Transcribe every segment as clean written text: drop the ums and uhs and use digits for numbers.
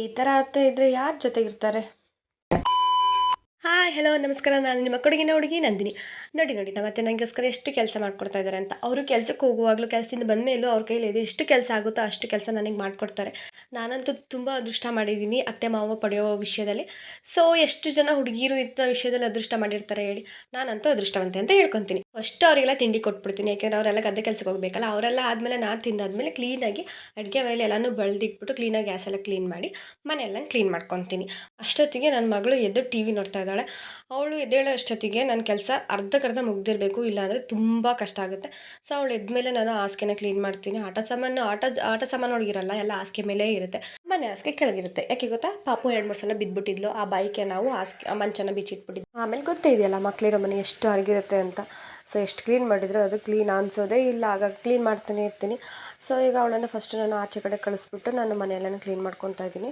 ಈ ಥರ ಅತ್ತೆ ಇದ್ರೆ ಯಾರ ಜೊತೆಗಿರ್ತಾರೆ? ಹಾಯ್ ಹಲೋ ನಮಸ್ಕಾರ. ನಾನು ನಿಮ್ಮ ಕೊಡಗಿನ ಹುಡುಗಿ ನಂದಿನಿ. ನೋಡಿ ನಮ್ಮತ್ತೆ ನನಗೋಸ್ಕರ ಎಷ್ಟು ಕೆಲಸ ಮಾಡ್ಕೊಡ್ತಾ ಇದ್ದಾರೆ ಅಂತ. ಅವರು ಕೆಲಸಕ್ಕೆ ಹೋಗುವಾಗಲೂ, ಕೆಲಸದಿಂದ ಬಂದ ಮೇಲೂ ಅವ್ರ ಕೈಲಿ ಎಷ್ಟು ಕೆಲಸ ಆಗುತ್ತೋ ಅಷ್ಟು ಕೆಲಸ ನನಗೆ ಮಾಡಿಕೊಡ್ತಾರೆ. ನಾನಂತೂ ತುಂಬ ಅದೃಷ್ಟ ಮಾಡಿದ್ದೀನಿ ಅತ್ತೆ ಮಾವ ಪಡೆಯೋ ವಿಷಯದಲ್ಲಿ. ಸೊ ಎಷ್ಟು ಜನ ಹುಡುಗಿಯರು ಇಂಥ ವಿಷಯದಲ್ಲಿ ಅದೃಷ್ಟ ಮಾಡಿರ್ತಾರೆ ಹೇಳಿ? ನಾನಂತೂ ಅದೃಷ್ಟವಂತೆ ಅಂತ ಹೇಳ್ಕೊತೀನಿ. ಫಸ್ಟ್ ಅವರಿಗೆಲ್ಲ ತಿಂಡಿ ಕೊಟ್ಬಿಡ್ತೀನಿ, ಯಾಕೆಂದರೆ ಅವರೆಲ್ಲ ಗದ್ದೆ ಕೆಲಸಕ್ಕೆ ಹೋಗಬೇಕಲ್ಲ. ಅವರೆಲ್ಲ ಆದಮೇಲೆ ನಾನು ತಿಂದಾದ್ಮೇಲೆ ಕ್ಲೀನಾಗಿ ಅಡುಗೆ ಮೇಲೆ ಎಲ್ಲನೂ ಬಳ್ದಿಟ್ಬಿಟ್ಟು ಕ್ಲೀನಾಗಿ ಗ್ಯಾಸ್ ಎಲ್ಲ ಕ್ಲೀನ್ ಮಾಡಿ ಮನೆಯೆಲ್ಲ ಕ್ಲೀನ್ ಮಾಡ್ಕೊತೀನಿ. ಅಷ್ಟೊತ್ತಿಗೆ ನನ್ನ ಮಗಳು ಎದ್ದು ಟಿ ವಿ ನೋಡ್ತಾ ಇದ್ದಾಳೆ. ಅವಳು ಎದ್ದೇಳೋ ಅಷ್ಟೊತ್ತಿಗೆ ನನ್ನ ಕೆಲಸ ಅರ್ಧಕ್ಕರ್ಧ ಮುಗ್ದಿರಬೇಕು, ಇಲ್ಲಾಂದರೆ ತುಂಬ ಕಷ್ಟ ಆಗುತ್ತೆ. ಸೊ ಅವಳು ಎದ್ಮೇಲೆ ನಾನು ಹಾಸಿಗೆನ ಕ್ಲೀನ್ ಮಾಡ್ತೀನಿ. ಆಟ ಸಾಮಾನು ಒಳಗಿರಲ್ಲ, ಎಲ್ಲ ಹಾಸಿಗೆ ಮೇಲೇ ಇರುತ್ತೆ. ಮನೆ ಹಾಸಿಗೆ ಕೆಳಗಿರುತ್ತೆ. ಯಾಕೆ ಗೊತ್ತಾ, ಪಾಪು 2-3 ಸಲ ಬಿದ್ದುಬಿಟ್ಟಿದ್ಲು. ಆ ಬಾಯಿಗೆ ನಾವು ಮಂಚನ ಬಿಚ್ಚಿಟ್ಬಿಟ್ಟಿದ್ವಿ. ಆಮೇಲೆ ಗೊತ್ತೇ ಇದೆಯಲ್ಲ, ಮಕ್ಕಳಿರೋ ಮನೆ ಎಷ್ಟು ಹರಗಿರುತ್ತೆ ಅಂತ. ಸೊ ಎಷ್ಟು ಕ್ಲೀನ್ ಮಾಡಿದ್ರು ಅದು ಕ್ಲೀನ್ ಅನಿಸೋದೇ ಇಲ್ಲ. ಆಗಾಗ ಕ್ಲೀನ್ ಮಾಡ್ತಾನೆ ಇರ್ತೀನಿ. ಸೊ ಈಗ ಅವಳನ್ನು ಫಸ್ಟ್ ನಾನು ಆಚೆ ಕಡೆ ಕಳಿಸ್ಬಿಟ್ಟು ನಾನು ಮನೆಯೆಲ್ಲನೂ ಕ್ಲೀನ್ ಮಾಡ್ಕೊತಾ ಇದ್ದೀನಿ.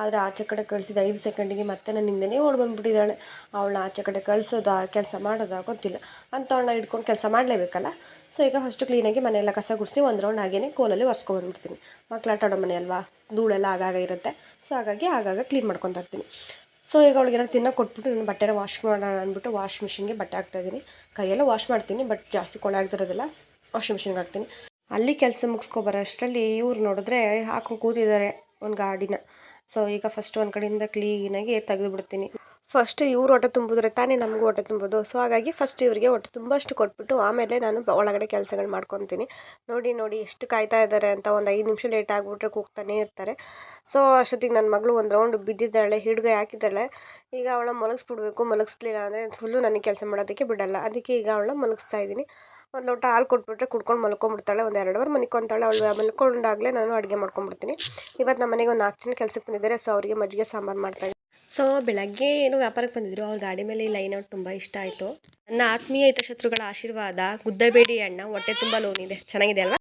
ಆದರೆ ಆಚೆ ಕಡೆ ಕಳಿಸಿದ 5 ಸೆಕೆಂಡಿಗೆ ಮತ್ತೆ ನನ್ನ ಹಿಂದೆನೇ ಓಡಿ ಬಂದುಬಿಟ್ಟಿದ್ದಾಳೆ. ಅವಳನ್ನ ಆಚೆ ಕಡೆ ಕಳಿಸೋದಾ ಕೆಲಸ ಮಾಡೋದಾ ಗೊತ್ತಿಲ್ಲ. ಅಂಥವಳನ್ನ ಹಿಡ್ಕೊಂಡು ಕೆಲಸ ಮಾಡಲೇಬೇಕಲ್ಲ. ಸೊ ಈಗ ಫಸ್ಟು ಕ್ಲೀನಾಗಿ ಮನೆಯೆಲ್ಲ ಕಸ ಗುಡಿಸಿ ಒಂದು ರೌಂಡ್ ಹಾಗೇ ಕೋಲಲ್ಲಿ ಒರೆಸ್ಕೊಂಡ್ಬಂದ್ಬಿಡ್ತೀನಿ. ಮಕ್ಳು ಆಟ ಆಡೋ ಮನೆ ಅಲ್ವಾ, ಧೂಳೆಲ್ಲ ಆಗಾಗ ಇರುತ್ತೆ. ಸೊ ಹಾಗಾಗಿ ಆಗಾಗ ಕ್ಲೀನ್ ಮಾಡ್ಕೊತಾ ಇರ್ತೀನಿ. ಸೊ ಈಗ ಅವಳಿಗೆಲ್ಲ ತಿನ್ನೋಕೆ ಕೊಟ್ಬಿಟ್ಟು ನಾನು ಬಟ್ಟೆನ ವಾಶ್ ಮಾಡೋಣ ಅಂದ್ಬಿಟ್ಟು ವಾಶ್ ಮಿಷಿನ್ಗೆ ಬಟ್ಟೆ ಹಾಕ್ತಾಯಿದ್ದೀನಿ. ಕೈಯೆಲ್ಲ ವಾಶ್ ಮಾಡ್ತೀನಿ, ಬಟ್ ಜಾಸ್ತಿ ಕೊಳೆ ಆಗ್ದಿರೋದಿಲ್ಲ ವಾಷಿಂಗ್ ಮಿಷಿನ್ಗೆ ಹಾಕ್ತೀನಿ. ಅಲ್ಲಿ ಕೆಲಸ ಮುಗಿಸ್ಕೊಬರೋ ಅಷ್ಟರಲ್ಲಿ ಇವ್ರು ನೋಡಿದ್ರೆ ಹಾಕೊಂಡು ಕೂತಿದ್ದಾರೆ ಒಂದು ಗಾಡಿನ. ಸೊ ಈಗ ಫಸ್ಟ್ ಒಂದು ಕಡೆಯಿಂದ ಕ್ಲೀನಾಗಿ ತೆಗೆದುಬಿಡ್ತೀನಿ. ಫಸ್ಟ್ ಇವ್ರು ಹೊಟ್ಟೆ ತುಂಬಿದ್ರೆ ತಾನೇ ನಮಗೂ ಹೊಟ್ಟೆ ತುಂಬೋದು. ಸೊ ಹಾಗಾಗಿ ಫಸ್ಟ್ ಇವರಿಗೆ ಹೊಟ್ಟೆ ತುಂಬಷ್ಟು ಕೊಟ್ಬಿಟ್ಟು ಆಮೇಲೆ ನಾನು ಒಳಗಡೆ ಕೆಲಸಗಳು ಮಾಡ್ಕೊತೀನಿ. ನೋಡಿ ಎಷ್ಟು ಕಾಯ್ತಾ ಇದ್ದಾರೆ ಅಂತ. ಒಂದು 5 ನಿಮಿಷ ಲೇಟ್ ಆಗಿಬಿಟ್ರೆ ಕೂಗ್ತಾನೇ ಇರ್ತಾರೆ. ಸೊ ಅಷ್ಟೊತ್ತಿಗೆ ನನ್ನ ಮಗಳು ಒಂದು ರೌಂಡ್ ಬಿದ್ದಿದ್ದಾಳೆ, ಹಿಡ್ಗೆ ಹಾಕಿದ್ದಾಳೆ. ಈಗ ಅವಳ ಮಲಗಿಸ್ಬಿಡ್ಬೇಕು. ಮಲಗಿಸ್ಲಿಲ್ಲ ಅಂದರೆ ಫುಲ್ಲು ನನಗೆ ಕೆಲಸ ಮಾಡೋದಕ್ಕೆ ಬಿಡಲ್ಲ. ಅದಕ್ಕೆ ಈಗ ಅವಳನ್ನ ಮಲಗಿಸ್ತಾ ಇದ್ದೀನಿ. ಒಂದು ಲೋಟ ಹಾಲು ಕೊಟ್ಬಿಟ್ರೆ ಕುಡ್ಕೊಂಡು ಮಲ್ಕೊಂಡ್ಬಿಡ್ತಾಳೆ. ಒಂದು 2 ಅವರ್ ಮಲ್ಕೊತಾಳೆ. ಅವಳು ಮಲ್ಕೊಂಡಾಗಲೇ ನಾನು ಅಡುಗೆ ಮಾಡ್ಕೊಂಡ್ಬಿಡ್ತೀನಿ. ಇವತ್ತು ನಮ್ಮ ಮನೆಗೆ ಒಂದು 4 ಜನ ಕೆಲಸಕ್ಕೆ ಬಂದಿದ್ದಾರೆ. ಸೊ ಅವರಿಗೆ ಮಜ್ಜಿಗೆ ಸಾಂಬಾರು ಮಾಡ್ತಾಯಿದ್ದೀನಿ. ಸೊ ಬೆಳಗ್ಗೆ ಏನು ವ್ಯಾಪಾರಕ್ಕೆ ಬಂದಿದ್ರು, ಅವ್ರ ಗಾಡಿ ಮೇಲೆ ಈ ಲೈನ್ ಔಟ್ ತುಂಬ ಇಷ್ಟ ಆಯಿತು. ನನ್ನ ಆತ್ಮೀಯ ಹಿತಶತ್ರುಗಳ ಆಶೀರ್ವಾದ, ಗುದ್ದಬೇಡಿ ಅಣ್ಣ, ಹೊಟ್ಟೆ ತುಂಬ ಲೋನ್ ಇದೆ. ಚೆನ್ನಾಗಿದೆ ಅಲ್ವಾ?